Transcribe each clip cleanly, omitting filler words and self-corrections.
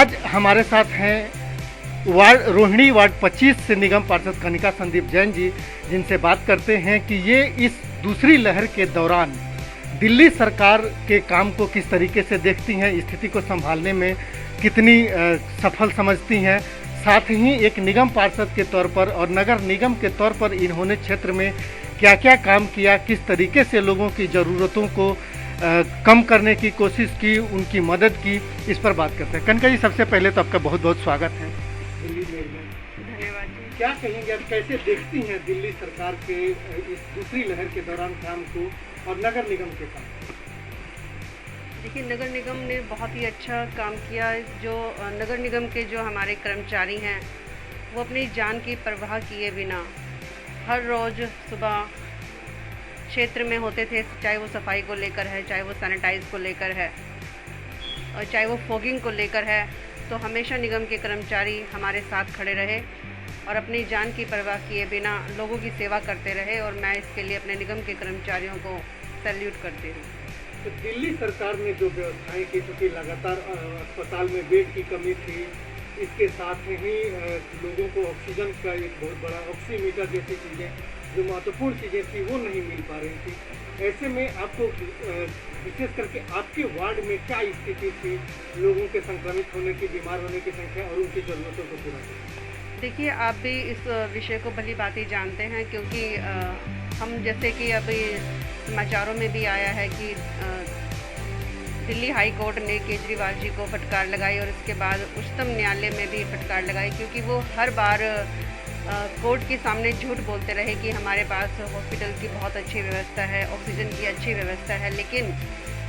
आज हमारे साथ हैं रोहिणी वार्ड 25 से निगम पार्षद कनिका संदीप जैन जी, जिनसे बात करते हैं कि ये इस दूसरी लहर के दौरान दिल्ली सरकार के काम को किस तरीके से देखती हैं, स्थिति को संभालने में कितनी सफल समझती हैं। साथ ही एक निगम पार्षद के तौर पर और नगर निगम के तौर पर इन्होंने क्षेत्र में क्या क्या काम किया, किस तरीके से लोगों की ज़रूरतों को कम करने की कोशिश की, उनकी मदद की, इस पर बात करते हैं। कनिका जी, सबसे पहले तो आपका बहुत बहुत स्वागत है दिल्ली में। धन्यवाद जी। क्या कहेंगे आप, कैसे देखती हैं दिल्ली सरकार के इस दूसरी लहर के दौरान काम को और नगर निगम के काम? देखिए, नगर निगम ने बहुत ही अच्छा काम किया। जो नगर निगम के जो हमारे कर्मचारी हैं वो अपनी जान की परवाह किए बिना हर रोज़ सुबह क्षेत्र में होते थे, चाहे वो सफाई को लेकर है, चाहे वो सैनिटाइज को लेकर है और चाहे वो फॉगिंग को लेकर है। तो हमेशा निगम के कर्मचारी हमारे साथ खड़े रहे और अपनी जान की परवाह किए बिना लोगों की सेवा करते रहे और मैं इसके लिए अपने निगम के कर्मचारियों को सैल्यूट करती हूँ। तो दिल्ली सरकार ने जो व्यवस्थाएं की, चूँकि लगातार अस्पताल में बेड की कमी थी, इसके साथ ही लोगों को ऑक्सीजन का एक बहुत बड़ा ऑक्सीमीटर जैसी चीज़ें, जो महत्वपूर्ण चीज़ें थी, वो नहीं मिल पा रही थी। ऐसे में आपको विशेष करके आपके वार्ड में क्या स्थिति थी लोगों के संक्रमित होने की, बीमार होने की संख्या और उनकी ज़रूरतों को पूरा करने? देखिए, आप भी इस विषय को भली बात ही जानते हैं, क्योंकि हम जैसे कि अभी समाचारों में भी आया है कि दिल्ली हाई कोर्ट ने केजरीवाल जी को फटकार लगाई और इसके बाद उच्चतम न्यायालय में भी फटकार लगाई, क्योंकि वो हर बार कोर्ट के सामने झूठ बोलते रहे कि हमारे पास हॉस्पिटल की बहुत अच्छी व्यवस्था है, ऑक्सीजन की अच्छी व्यवस्था है। लेकिन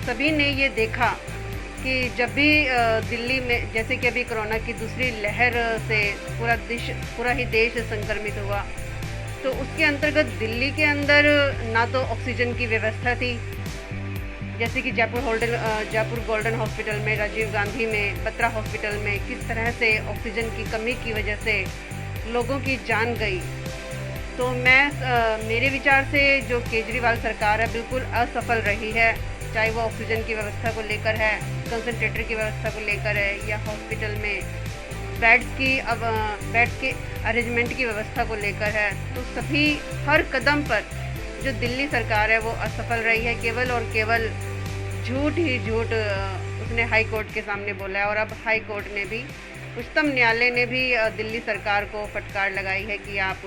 सभी ने ये देखा कि जब भी दिल्ली में, जैसे कि अभी कोरोना की दूसरी लहर से पूरा ही देश संक्रमित हुआ, तो उसके अंतर्गत दिल्ली के अंदर ना तो ऑक्सीजन की व्यवस्था थी, जैसे कि जयपुर गोल्डन हॉस्पिटल में, राजीव गांधी में, बत्रा हॉस्पिटल में किस तरह से ऑक्सीजन की कमी की वजह से लोगों की जान गई। तो मेरे विचार से जो केजरीवाल सरकार है बिल्कुल असफल रही है, चाहे वो ऑक्सीजन की व्यवस्था को लेकर है, कंसंट्रेटर की व्यवस्था को लेकर है, या हॉस्पिटल में बेड्स के अरेंजमेंट की व्यवस्था को लेकर है। तो सभी हर कदम पर जो दिल्ली सरकार है वो असफल रही है। केवल और केवल झूठ ही झूठ उसने हाई कोर्ट के सामने बोला है और अब हाई कोर्ट ने भी, उच्चतम न्यायालय ने भी दिल्ली सरकार को फटकार लगाई है कि आप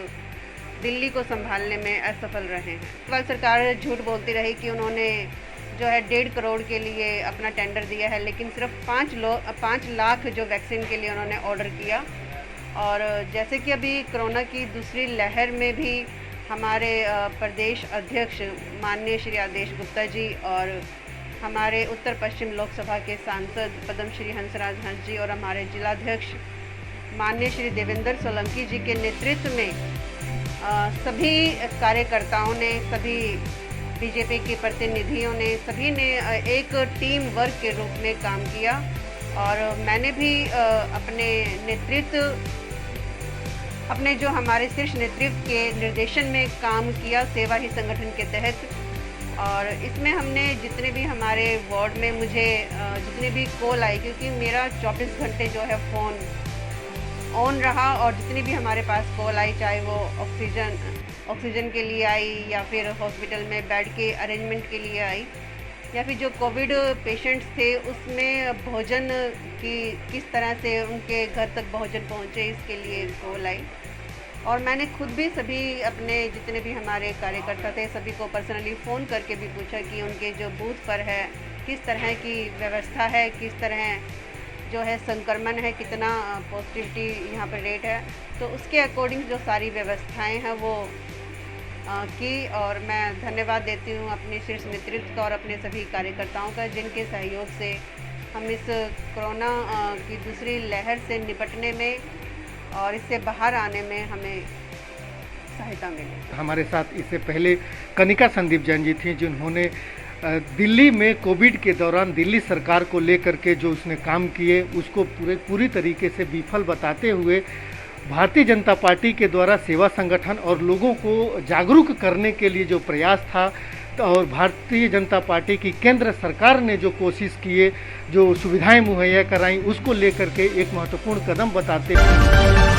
दिल्ली को संभालने में असफल रहे हैं। केवल सरकार झूठ बोलती रही कि उन्होंने जो है 1.5 करोड़ के लिए अपना टेंडर दिया है, लेकिन सिर्फ 5 लाख जो वैक्सीन के लिए उन्होंने ऑर्डर किया। और जैसे कि अभी कोरोना की दूसरी लहर में भी हमारे प्रदेश अध्यक्ष माननीय श्री आदेश गुप्ता जी और हमारे उत्तर पश्चिम लोकसभा के सांसद पद्म श्री हंसराज हंस जी और हमारे जिलाध्यक्ष माननीय श्री देवेंद्र सोलंकी जी के नेतृत्व में सभी कार्यकर्ताओं ने, सभी बीजेपी के प्रतिनिधियों ने, सभी ने एक टीम वर्क के रूप में काम किया। और मैंने भी अपने जो हमारे शीर्ष नेतृत्व के निर्देशन में काम किया सेवा ही संगठन के तहत। और इसमें हमने जितने भी हमारे वार्ड में मुझे जितने भी कॉल आई, क्योंकि मेरा 24 घंटे जो है फ़ोन ऑन रहा, और जितनी भी हमारे पास कॉल आई, चाहे वो ऑक्सीजन के लिए आई, या फिर हॉस्पिटल में बेड के अरेंजमेंट के लिए आई, या फिर जो कोविड पेशेंट्स थे उसमें भोजन की किस तरह से उनके घर तक भोजन पहुंचे, इसके लिए कॉल आई। और मैंने खुद भी सभी अपने जितने भी हमारे कार्यकर्ता थे सभी को पर्सनली फ़ोन करके भी पूछा कि उनके जो बूथ पर है किस तरह की व्यवस्था है, किस तरह जो है संक्रमण है, कितना पॉजिटिविटी यहाँ पर रेट है। तो उसके अकॉर्डिंग जो सारी व्यवस्थाएं हैं वो की। और मैं धन्यवाद देती हूँ अपने शीर्ष नेतृत्व का और अपने सभी कार्यकर्ताओं का, जिनके सहयोग से हम इस कोरोना की दूसरी लहर से निपटने में और इससे बाहर आने में हमें सहायता मिली। हमारे साथ इससे पहले कनिका संदीप जैन जी थी, जिन्होंने दिल्ली में कोविड के दौरान दिल्ली सरकार को लेकर के जो उसने काम किए उसको पूरी तरीके से विफल बताते हुए भारतीय जनता पार्टी के द्वारा सेवा संगठन और लोगों को जागरूक करने के लिए जो प्रयास था, और भारतीय जनता पार्टी की केंद्र सरकार ने जो कोशिश किए, जो सुविधाएं मुहैया कराई, उसको लेकर के एक महत्वपूर्ण कदम बताते हैं।